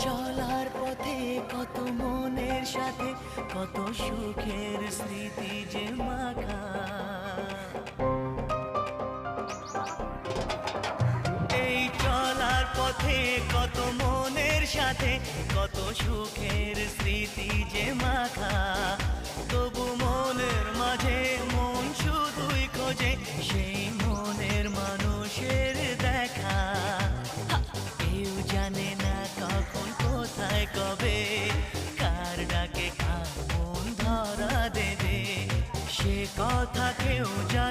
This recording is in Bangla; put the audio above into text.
চলার পথে কত মনের সাথে কত সুখের স্মৃতি যে মাখা। এই চলার পথে কত মনের সাথে কত সুখের স্মৃতি যে মাখা। তবু মনের মাঝে মন শুধুই খোঁজে সেই মনের মানুষের দেখা। কেউ জানে না কখন কোথায় কবে কার ডাকে কার মন ধরা দেবে, সে কথা কেউ জানে